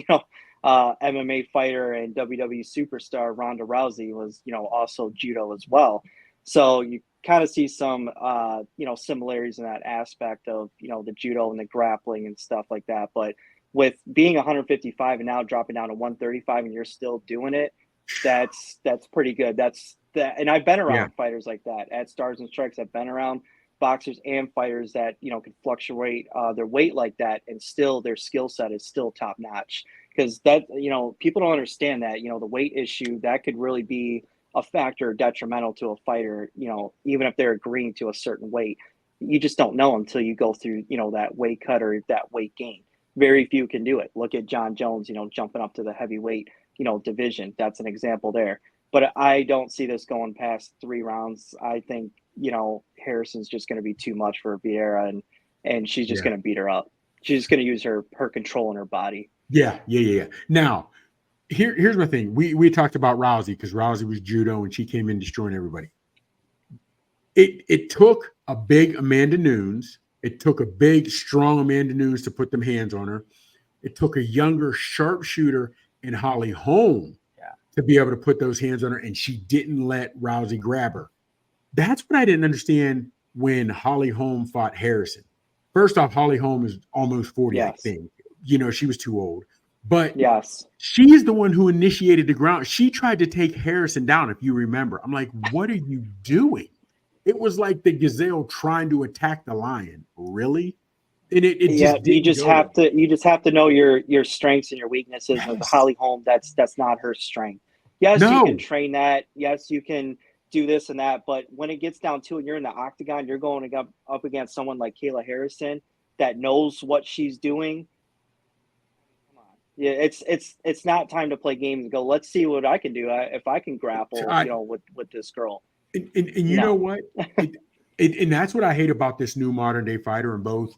MMA fighter and WWE superstar Ronda Rousey was, also judo as well. So you kind of see some, similarities in that aspect of, the judo and the grappling and stuff like that. But with being 155 and now dropping down to 135 and you're still doing it, that's pretty good. And I've been around fighters like that at Stars and Strikes. I've been around boxers and fighters that, can fluctuate their weight like that, and still their skill set is still top notch. Because that, people don't understand that, the weight issue, that could really be a factor detrimental to a fighter, even if they're agreeing to a certain weight. You just don't know until you go through, that weight cut or that weight gain. very few can do it. Look at John Jones, jumping up to the heavyweight, division. That's an example there. But I don't see this going past 3 rounds. I think, Harrison's just going to be too much for Vieira, and she's just going to beat her up. She's just going to use her control in her body. Yeah. Now, here's my thing. We talked about Rousey because Rousey was judo and she came in destroying everybody. It took a big Amanda Nunes. It took a big, strong Amanda Nunes to put them hands on her. It took a younger sharpshooter in Holly Holm to be able to put those hands on her, and she didn't let Rousey grab her. That's what I didn't understand when Holly Holm fought Harrison. First off, Holly Holm is almost 40, I think. She was too old. But she's the one who initiated the ground. She tried to take Harrison down, if you remember. I'm like, what are you doing? It was like the gazelle trying to attack the lion. Really? And you just have to know your strengths and your weaknesses. Yes. With Holly Holm, that's not her strength. Yes, you can train that. Yes, you can do this and that. But when it gets down to it, you're in the octagon, you're going up against someone like Kayla Harrison that knows what she's doing. Yeah, it's not time to play games and go, let's see what I can do if I can grapple, with this girl. And you know what? And that's what I hate about this new modern day fighter in both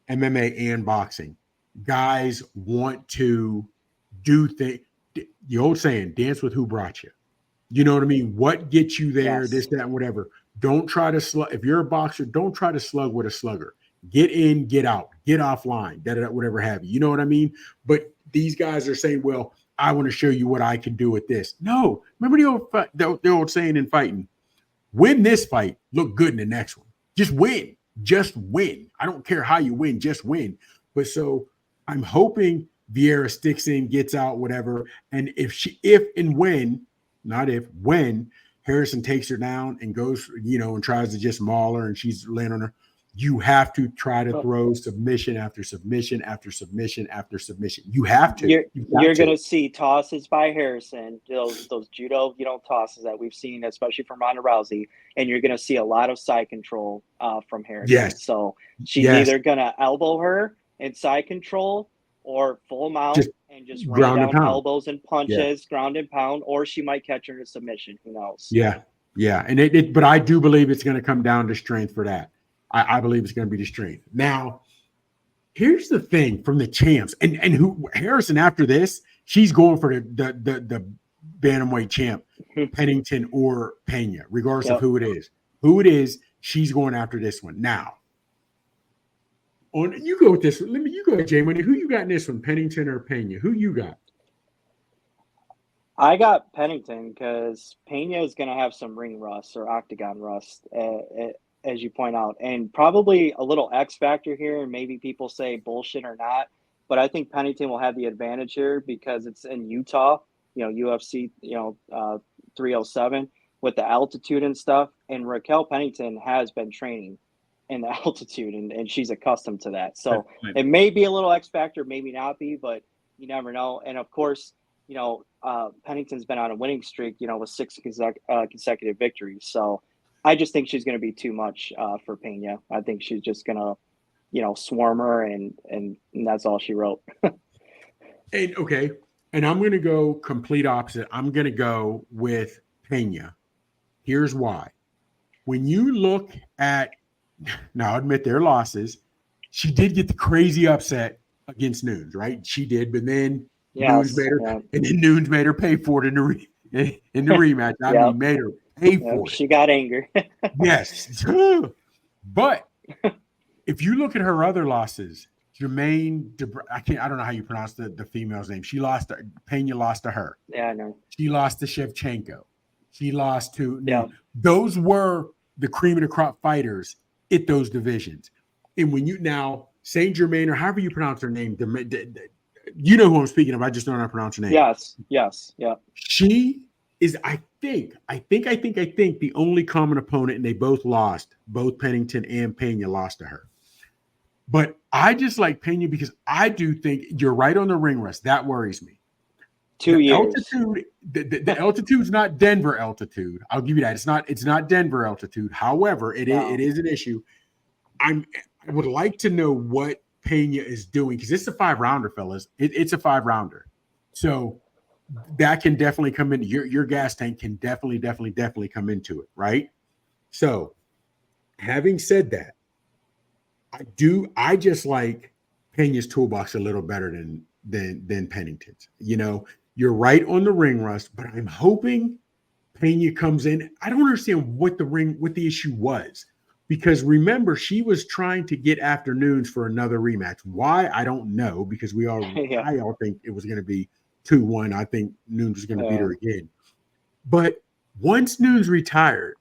MMA and boxing. Guys want to do things. The old saying, dance with who brought you. You know what I mean? What gets you there, this, that, and whatever. Don't try to slug. If you're a boxer, don't try to slug with a slugger. Get in, get out, get offline, whatever have you. You know what I mean? But these guys are saying, well, I want to show you what I can do with this. No. Remember the old saying in fighting, win this fight, look good in the next one. Just win. Just win. I don't care how you win, just win. But so I'm hoping Vieira sticks in, gets out, whatever. And when Harrison takes her down and goes, and tries to just maul her and she's laying on her, you have to try to throw submission after submission after submission after submission. You have to. You're going to see tosses by Harrison, those judo, tosses that we've seen, especially from Ronda Rousey, and you're going to see a lot of side control from Harrison. Yes. So she's either going to elbow her in side control or full mount and just rain down elbows and punches, ground and pound, or she might catch her in a submission. Who knows? Yeah. And but I do believe it's going to come down to strength for that. I believe it's going to be the strength. Now, here's the thing from the champs, and who Harrison after this, she's going for the bantamweight champ, Pennington or Pena, regardless of who it is. Who it is, she's going after this one. Now, you go with this. You go, Jay Money. Who you got in this one, Pennington or Pena? Who you got? I got Pennington because Pena is going to have some ring rust or octagon rust. As you point out, and probably a little X factor here, and maybe people say bullshit or not, but I think Pennington will have the advantage here because it's in Utah, UFC, 307 with the altitude and stuff. And Raquel Pennington has been training in the altitude and she's accustomed to that. So it may be a little X factor, maybe not be, but you never know. And of course, Pennington's been on a winning streak, with 6 consecutive victories. So I just think she's going to be too much for Pena. I think she's just going to, swarm her, and that's all she wrote. And I'm going to go complete opposite. I'm going to go with Pena. Here's why. When you look at, now admit their losses, she did get the crazy upset against Nunes, right? She did, but then Nunes made her pay for it in the rematch. I mean, made her pay for it. She got anger. Yes. But if you look at her other losses, Jermaine, I don't know how you pronounce the female's name. Pena lost to her. Yeah, I know. She lost to Shevchenko. She lost to, those were the cream of the crop fighters at those divisions. And when Saint Germain, or however you pronounce her name, you know who I'm speaking of. I just don't know how to pronounce her name. Yes. She is, I think the only common opponent, and they both lost. Both Pennington and Pena lost to her. But I just like Pena because I do think you're right on the ring rust. That worries me. 2 years. Altitude, the altitude's not Denver altitude. I'll give you that. It's not Denver altitude. However, it is an issue. I would like to know what Pena is doing, because it's a 5-rounder, fellas. It's a 5-rounder. So that can definitely come in. Your gas tank can definitely come into it, right? So having said that, I just like Pena's toolbox a little better than Pennington's. You know, you're right on the ring rust, but I'm hoping Pena comes in. I don't understand what the issue was, because remember, she was trying to get afternoons for another rematch. Why? I don't know, because I all think it was going to be 2-1. I think Nunes was going to beat her again. But once Nunes retired,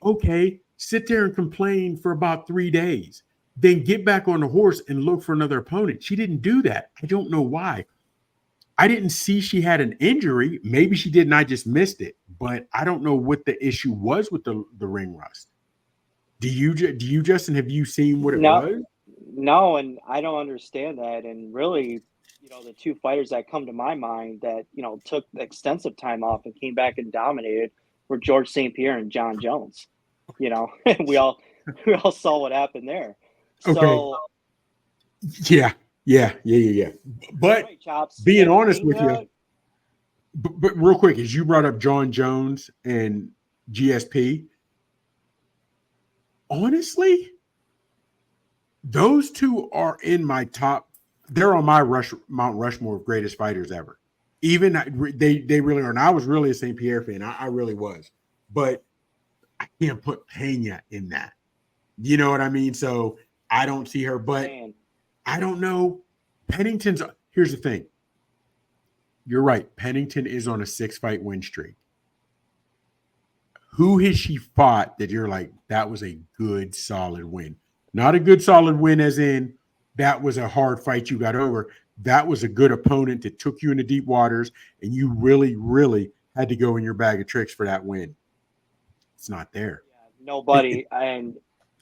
okay, sit there and complain for about 3 days. Then get back on the horse and look for another opponent. She didn't do that. I don't know why. I didn't see she had an injury. Maybe she did, and I just missed it. But I don't know what the issue was with the ring rust. Do you, Justin, have you seen what it was? No, and I don't understand that. And really, the two fighters that come to my mind that, took extensive time off and came back and dominated were George St. Pierre and John Jones. We all saw what happened there. Okay. So, yeah. But right, Chops, being honest with you, but real quick, as you brought up John Jones and GSP, honestly, those two are in my top. They're on my Mount Rushmore of greatest fighters ever. Even they really are. And I was really a St. Pierre fan. I really was. But I can't put Pena in that. You know what I mean? So I don't see her, but I don't know. Pennington's, here's the thing. You're right. Pennington is on a 6-fight win streak. Who has she fought that you're like, that was a good, solid win? Not a good, solid win as in that was a hard fight you got over. That was a good opponent that took you into deep waters, and you really, really had to go in your bag of tricks for that win. It's not there. Yeah, nobody. And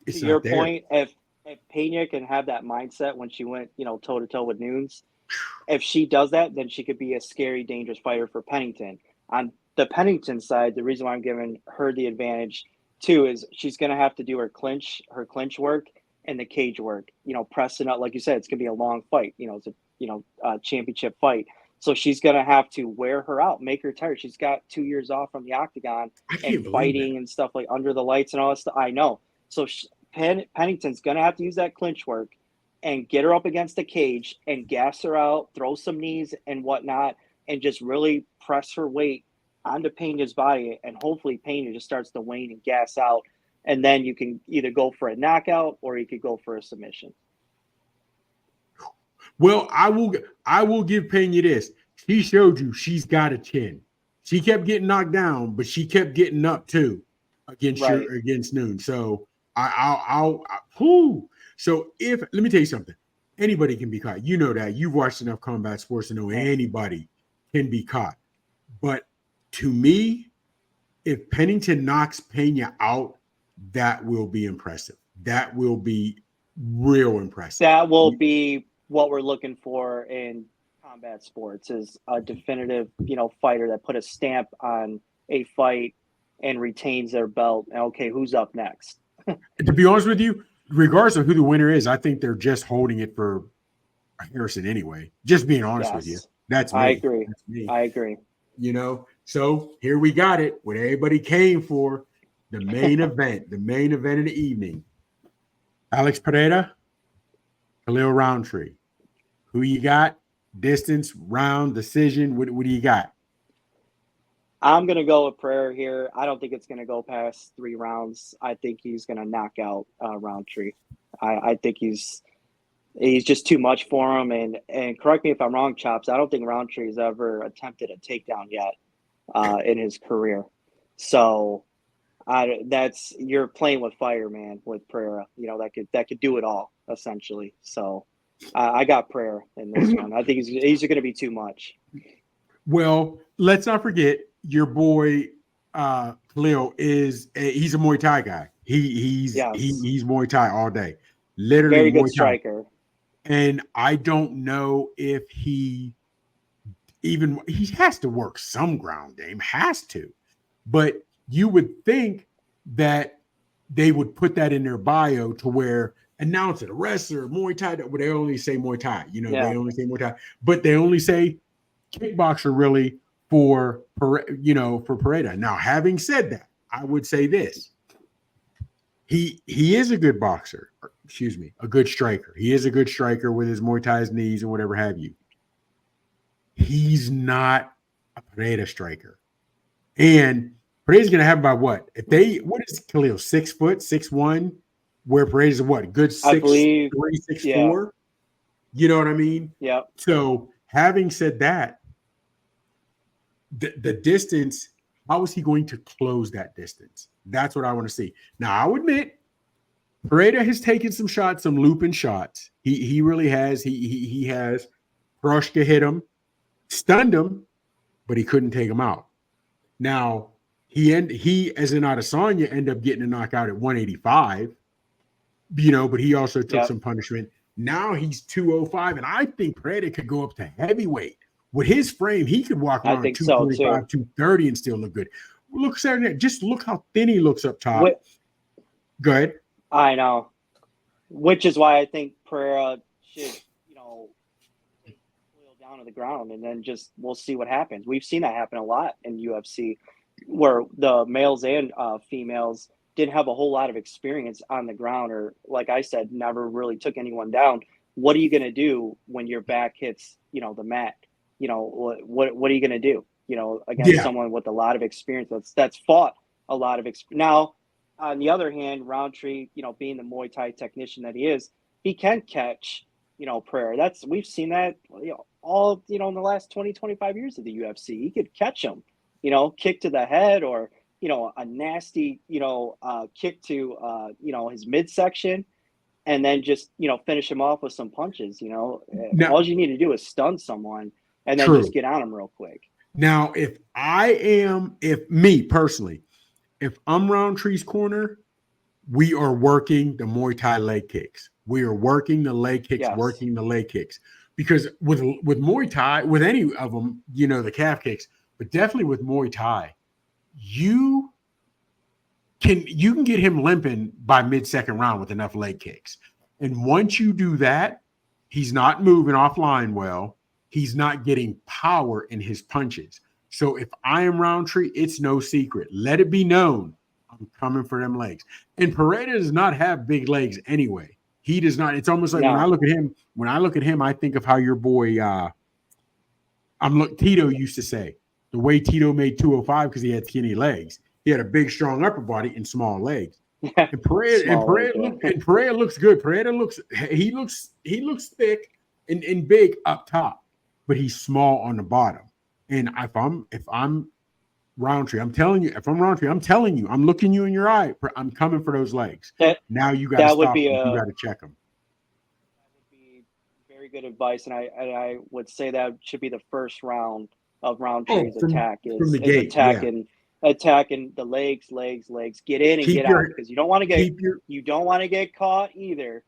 to your point, if Pena can have that mindset when she went, toe-to-toe with Nunes, if she does that, then she could be a scary, dangerous fighter for Pennington. On the Pennington side, the reason why I'm giving her the advantage too is she's going to have to do her clinch work and the cage work. Pressing up, like you said, it's going to be a long fight. It's a championship fight, so she's going to have to wear her out, make her tired. She's got 2 years off from the octagon and fighting and stuff like under the lights and all that stuff. I know. So Pennington's going to have to use that clinch work and get her up against the cage and gas her out, throw some knees and whatnot, and just really press her weight onto Pena's body, and hopefully Pena just starts to wane and gas out, and then you can either go for a knockout or you could go for a submission. Well, I will give Pena this. She showed you she's got a chin. She kept getting knocked down, but she kept getting up too against Nunes. So So let me tell you something. Anybody can be caught. You know that. You've watched enough combat sports to know anybody can be caught. But to me, if Pennington knocks Pena out, that will be impressive. That will be real impressive. That will be what we're looking for in combat sports, is a definitive, fighter that put a stamp on a fight and retains their belt. Okay, who's up next? To be honest with you, regardless of who the winner is, I think they're just holding it for Harrison anyway. Just being honest with you. That's me. I agree. That's me. I agree. So here we got it. What everybody came for, the main event, of the evening. Alex Pereira, Khalil Roundtree. Who you got? Distance, round, decision. What do you got? I'm going to go with Pereira here. I don't think it's going to go past 3 rounds. I think he's going to knock out Roundtree. I think he's just too much for him. And correct me if I'm wrong, Chops, I don't think Roundtree has ever attempted a takedown yet in his career. So you're playing with fire, man, with Pereira. That could do it all, essentially. So I got Pereira in this one. I think he's going to be too much. Well, let's not forget your boy Khalil he's a Muay Thai guy. He's Muay Thai all day. Literally very good Muay Thai. striker. And I don't know if he has to work some ground game, has to. But you would think that they would put that in their bio to where announcer, a wrestler, Muay Thai. Well, they only say Muay Thai. Yeah. They only say Muay Thai, but they only say kickboxer really for Pereira. Now, having said that, I would say this: he is a good boxer. Excuse me, a good striker. He is a good striker with his Muay Thai's knees and whatever have you. He's not a Pereira striker, and Pereira's going to have about what? What is Khalil, 6 foot, 6'1", where Pereira's what? Good 6'3", 6'4". You know what I mean? Yeah. So having said that, the distance, how is he going to close that distance? That's what I want to see. Now, I'll admit, Pereira has taken some shots, some looping shots. He really has. He has. Proshka hit him, stunned him, but he couldn't take him out. Now, he as in Adesanya, ended up getting a knockout at 185, but he also took some punishment. Now he's 205, and I think Pereira could go up to heavyweight. With his frame, he could walk around 225, 230 and still look good. Look, Saturday, just look how thin he looks up top. Go ahead. I know. Which is why I think Pereira should, take Khalil down to the ground, and then we'll see what happens. We've seen that happen a lot in UFC, where the males and females didn't have a whole lot of experience on the ground, or like I said, never really took anyone down. What are you going to do when your back hits, the mat? What are you going to do, against someone with a lot of experience that's fought a lot of experience. Now, on the other hand, Roundtree, being the Muay Thai technician that he is, he can catch, Pereira. We've seen that, all, in the last 20, 25 years of the UFC. He could catch him, kick to the head, or, a nasty, kick to, his midsection, and then just, finish him off with some punches. Now, all you need to do is stun someone and then just get on him real quick. Now, if I'm Roundtree's corner, we are working the Muay Thai leg kicks. We are working the leg kicks, because with Muay Thai, with any of them, the calf kicks, but definitely with Muay Thai, you can get him limping by mid-second round with enough leg kicks. And once you do that, he's not moving offline well. He's not getting power in his punches. So if I am Roundtree, it's no secret. Let it be known, I'm coming for them legs. And Pereira does not have big legs anyway. He does not. It's almost like when I look at him, I think of how your boy Tito used to say, the way Tito made 205 because he had skinny legs. He had a big, strong upper body and small legs. And Pereira looks good. Pereira looks thick and big up top, but he's small on the bottom. And if I'm Roundtree, I'm telling you, I'm looking you in your eye. I'm coming for those legs. Now you got to stop them. You got to check them. That would be very good advice, and I would say that should be the first round of Roundtree's attack. Is attacking the legs. Get in and get out, because you don't want to get caught either.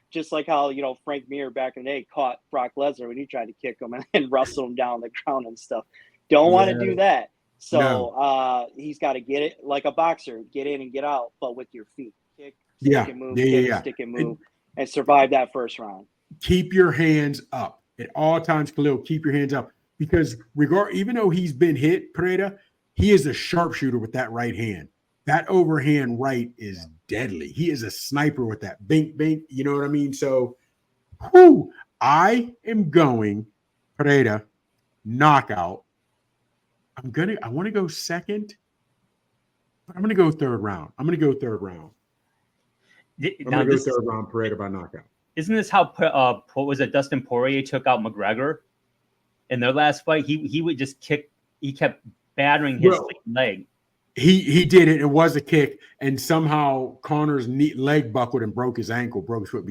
Just like how, Frank Mir back in the day caught Brock Lesnar when he tried to kick him and wrestle him down the ground and stuff. Don't want to do that. So he's got to get it like a boxer, get in and get out, but with your feet. Kick, stick and move, stick and move, and survive that first round. Keep your hands up at all times, Khalil. Keep your hands up, because even though he's been hit, Pereira, he is a sharpshooter with that right hand. That overhand right is deadly. He is a sniper with that bink. You know what I mean? So, I am going Pereira knockout. I want to go second, but I'm going to go third round. I'm going to go third round Pereira by knockout. Isn't this how what was it? Dustin Poirier took out McGregor in their last fight? He would just kick. He kept battering his leg. He did it. It was a kick, and somehow Connor's leg buckled and broke his ankle, broke his foot.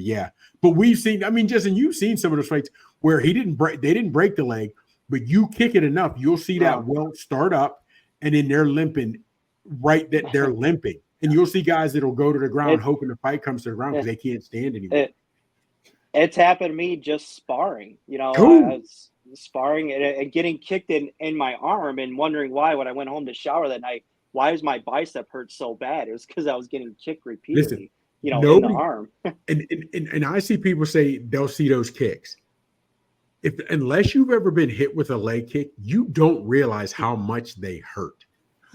But we've seen. I mean, Justin, you've seen some of those fights where they didn't break the leg, but you kick it enough, you'll see that welt start up, and then they're limping. They're limping, and you'll see guys that'll go to the ground hoping the fight comes to the ground because they can't stand anymore. It's happened to me just sparring. Sparring and getting kicked in my arm, and wondering why when I went home to shower that night. Why is my bicep hurt so bad? It was because I was getting kicked repeatedly. in the arm. and I see people say they'll see those kicks. Unless you've ever been hit with a leg kick, you don't realize how much they hurt.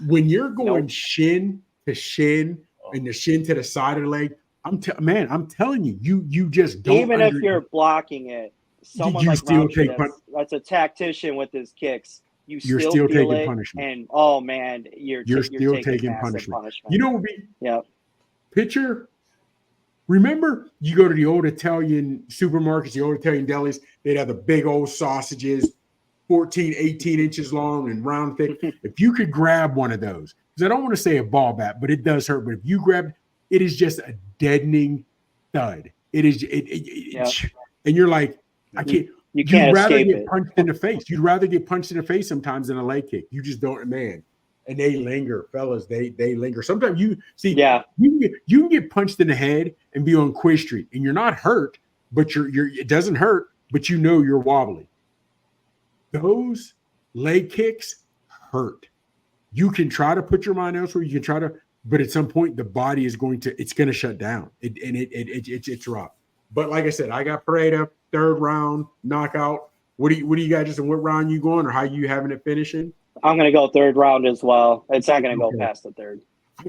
When you're going shin to shin and the shin to the side of the leg, I'm telling you, you just don't. Even if you're blocking it, someone like still Roundtree take that's a tactician with his kicks. You're still feel taking it, punishment. And oh man, you're still taking punishment. You know what would be? Picture. Remember, you go to the old Italian supermarkets, the old Italian delis, they'd have the big old sausages, 14, 18 inches long and round thick. If you could grab one of those, because I don't want to say a ball bat, but it does hurt. But if you grab it, is just a deadening thud. It is, and you're like, I can't. You can't You'd rather escape get it. punched in the face. You'd rather get punched in the face sometimes than a leg kick. You just don't, man. And they linger, fellas. They linger. Sometimes you see, you can get punched in the head and be on Quiz Street, and you're not hurt, but it doesn't hurt, but you know you're wobbly. Those leg kicks hurt. You can try to put your mind elsewhere. You can try to, but at some point the body is going to shut down. It's rough. But like I said, I got Pereira, 3rd round knockout. What do you got? Just in what round you going, or how you having it finishing? I'm going to go 3rd round as well. It's not going to go past the 3rd.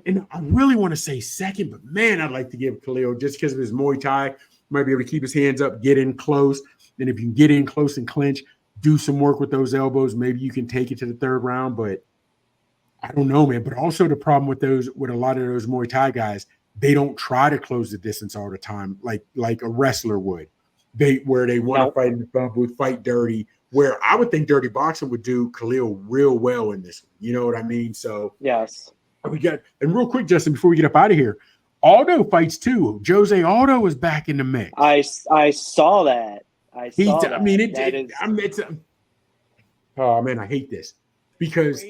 And I really want to say 2nd, but man, I'd like to give Khalil, just because of his Muay Thai, might be able to keep his hands up, get in close. And if you can get in close and clinch, do some work with those elbows, maybe you can take it to the 3rd round. But I don't know, man. But also the problem with a lot of those Muay Thai guys, they don't try to close the distance all the time, like a wrestler would. They want to fight in the phone booth, fight dirty. Where I would think dirty boxing would do Khalil real well in this one. You know what I mean? So yes. And real quick, Justin, before we get up out of here, Aldo fights too. Jose Aldo is back in the mix. I saw that. Oh man, I hate this because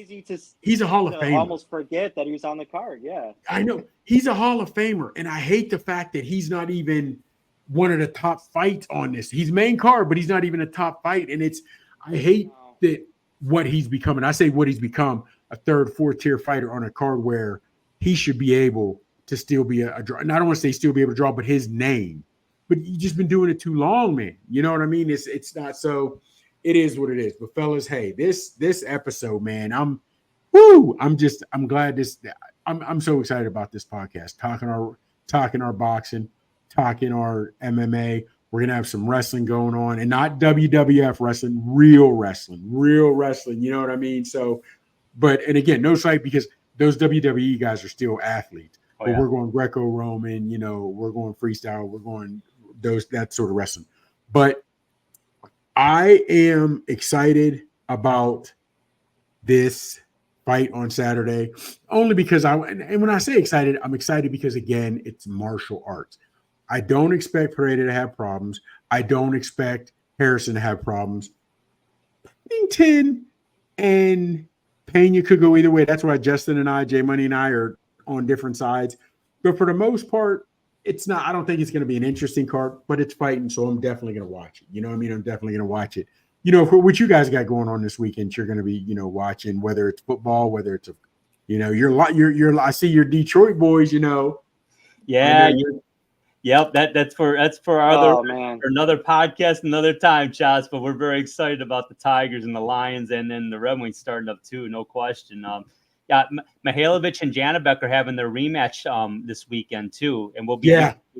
he's a Hall of Famer. Almost forget that he was on the card. Yeah, I know he's a Hall of Famer, and I hate the fact that he's not even one of the top fights on this. He's main card, but he's not even a top fight. And I hate that what he's becoming. I say what he's become, a 3rd, 4th tier fighter on a card where he should be able to still be a draw. And I don't want to say still be able to draw, but his name. But you've just been doing it too long, man. You know what I mean? It's not so. It is what it is. But fellas, hey, this episode, man, I'm glad I'm so excited about this podcast. Talking our boxing, talking our MMA. We're going to have some wrestling going on, and not WWF wrestling, real wrestling. You know what I mean? So, and again, no slight, because those WWE guys are still athletes, but we're going Greco-Roman, we're going freestyle, we're going that sort of wrestling. But I am excited about this fight on Saturday, only because and when I say excited, I'm excited because, again, it's martial arts. I don't expect Pereira to have problems. I don't expect Harrison to have problems. Pennington and Pena could go either way. That's why Justin and I, J Money and I, are on different sides. But for the most part, it's not. I don't think it's going to be an interesting card, but it's fighting, so I'm definitely going to watch it. You know what I mean? I'm definitely going to watch it. For what you guys got going on this weekend, you're going to be, watching, whether it's football, whether it's you're. I see your Detroit boys. Yeah. Yep, that's for another podcast, another time, Chaz. But we're very excited about the Tigers and the Lions, and then the Red Wings starting up too, no question. Mihailovic and Janibek are having their rematch this weekend too, and we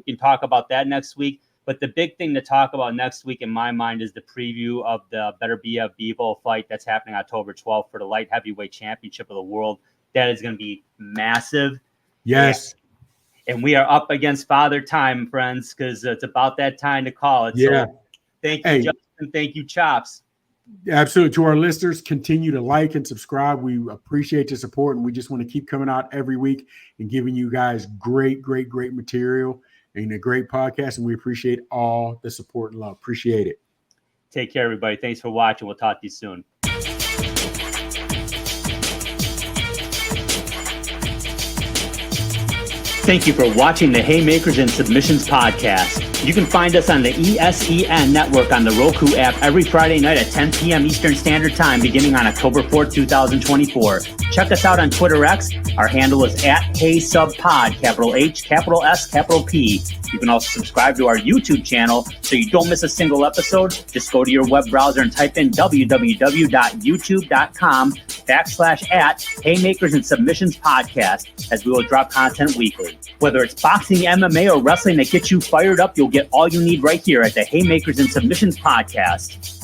can talk about that next week. But the big thing to talk about next week, in my mind, is the preview of the Better Bivol fight that's happening October 12th for the light heavyweight championship of the world. That is going to be massive. Yes. And we are up against Father Time, friends, because it's about that time to call it. Yeah. So thank you, Justin. Thank you, Chops. Absolutely. To our listeners, continue to like and subscribe. We appreciate the support, and we just want to keep coming out every week and giving you guys great material and a great podcast. And we appreciate all the support and love. Appreciate it. Take care, everybody. Thanks for watching. We'll talk to you soon. Thank you for watching the Haymakers and Submissions Podcast. You can find us on the ESEN network on the Roku app every Friday night at 10 p.m. Eastern Standard Time, beginning on October 4th, 2024. Check us out on Twitter X. Our handle is @HeySubPod, capital H, capital S, capital P. You can also subscribe to our YouTube channel so you don't miss a single episode. Just go to your web browser and type in www.youtube.com/@Haymakers and Submissions Podcast, as we will drop content weekly. Whether it's boxing, MMA, or wrestling that gets you fired up, you'll get all you need right here at the Haymakers and Submissions Podcast.